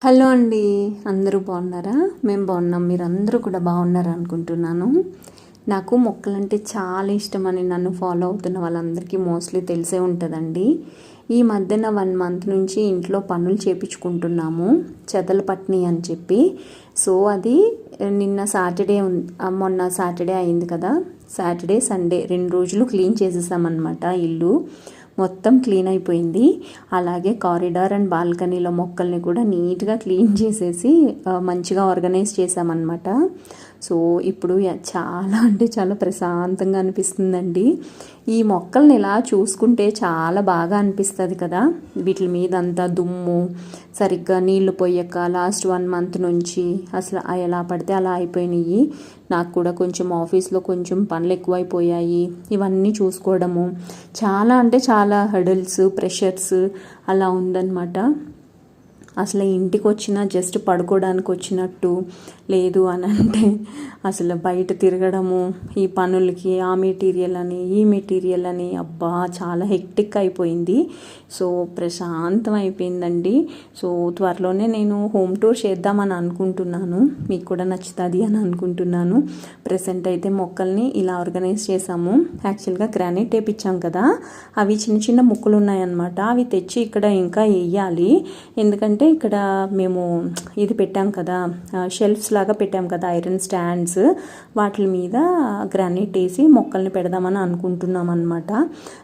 Hello అండి, అందరూ బాగున్నారా? మేము బాగున్నాం. మీరు అందరూ కూడా బాగున్నారా అనుకుంటున్నాను. నాకు మొక్కలంటే చాలా ఇష్టమని నన్ను ఫాలో అవుతున్న వాళ్ళందరికీ మోస్ట్లీ తెలిసే ఉంటుందండి. ఈ మధ్యన 1 మంత్ నుంచి ఇంట్లో పనులు చేపించుకుంటున్నాము, చెదలు పట్టినాయి అని చెప్పి. సో అది నిన్న మొన్న సాటర్డే అయింది కదా, సాటర్డే సండే 2 రోజులు క్లీన్ చేసేసామన్నమాట. ఇల్లు మొత్తం క్లీన్ అయిపోయింది. అలాగే కారిడార్ అండ్ బాల్కనీలో మొక్కల్ని కూడా నీట్గా క్లీన్ చేసేసి మంచిగా ఆర్గనైజ్ చేసామన్నమాట. సో ఇప్పుడు చాలా అంటే చాలా ప్రశాంతంగా అనిపిస్తుందండి. ఈ మొక్కల్ని ఇలా చూసుకుంటే చాలా బాగా అనిపిస్తుంది కదా. వీటి మీద అంతా దుమ్ము, సరిగ్గా నీళ్లు పోయక లాస్ట్ 1 మంత్ నుంచి అసలు ఎలా పడితే అలా అయిపోయినాయి. నాకు కూడా కొంచెం ఆఫీస్లో కొంచెం పనులు ఎక్కువైపోయాయి. ఇవన్నీ చూసుకోవడము చాలా అంటే చాలా హర్డల్స్, ప్రెషర్స్ అలా ఉందన్నమాట. అసలు ఇంటికి వచ్చినా జస్ట్ పడుకోవడానికి వచ్చినట్టు లేదు అని అంటే అసలు బయట తిరగడము, ఈ పనులకి ఆ మెటీరియల్ అని ఈ మెటీరియల్ అని అబ్బా చాలా హెక్టిక్ అయిపోయింది. సో ప్రశాంతం అయిపోయిందండి. సో త్వరలోనే నేను హోమ్ టూర్ చేద్దామని అనుకుంటున్నాను. మీకు కూడా నచ్చుతుంది అని అనుకుంటున్నాను. ప్రెసెంట్ అయితే మొక్కల్ని ఇలా ఆర్గనైజ్ చేసాము. యాక్చువల్గా గ్రానైట్ వేయించాం కదా, అవి చిన్న చిన్న ముక్కలు ఉన్నాయన్నమాట. అవి తెచ్చి ఇక్కడ ఇంకా వేయాలి. ఎందుకంటే ఇక్కడ మేము ఇది పెట్టాం కదా, షెల్ఫ్స్ లాగా పెట్టాం కదా, ఐరన్ స్టాండ్స్, వాటి మీద గ్రానైట్ వేసి మొక్కల్ని పెడదామని అనుకుంటున్నాం అనమాట.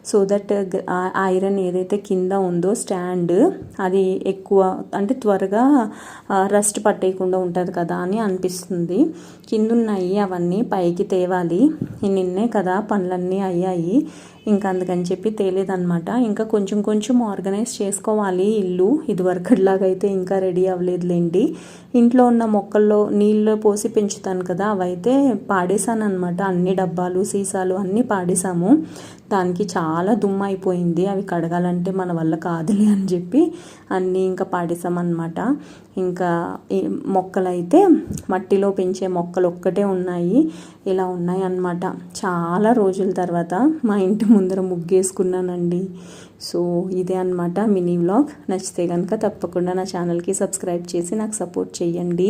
సో దట్ ఐరన్ ఏదైతే కింద ఉందో స్టాండ్, అది ఎక్కువ అంటే త్వరగా రస్ట్ పట్టేయకుండా ఉంటుంది కదా అని అనిపిస్తుంది. కింద ఉన్నాయి అవన్నీ పైకి తేవాలి. నిన్నే కదా పనులన్నీ అయ్యాయి, ఇంకా అందుకని చెప్పి తేలేదనమాట. ఇంకా కొంచెం కొంచెం ఆర్గనైజ్ చేసుకోవాలి ఇల్లు. ఇదివరకట్లాగా అయితే ఇంకా రెడీ అవ్వలేదులేండి. ఇంట్లో ఉన్న మొక్కల్లో నీళ్ళు పోసి పెంచుతాను కదా, అవైతే పాడేశాను అనమాట. అన్ని డబ్బాలు, సీసాలు అన్నీ పాడేశాము. దానికి చాలా దుమ్ము అయిపోయింది. అవి కడగాలంటే మన వల్ల కాదులే అని చెప్పి అన్నీ ఇంకా పాడేసామన్నమాట. ఇంకా ఈ మొక్కలైతే మట్టిలో పెంచే మొక్కలు ఒక్కటే ఉన్నాయి. ఇలా ఉన్నాయి అన్నమాట. చాలా రోజుల తర్వాత మా ఇంటి ముందర ముగ్గేసుకున్నానండి. సో ఇదే అన్నమాట మినీ వ్లాగ్. నచ్చితే కనుక తప్పకుండా నా ఛానల్కి సబ్స్క్రైబ్ చేసి నాకు సపోర్ట్ చేయండి.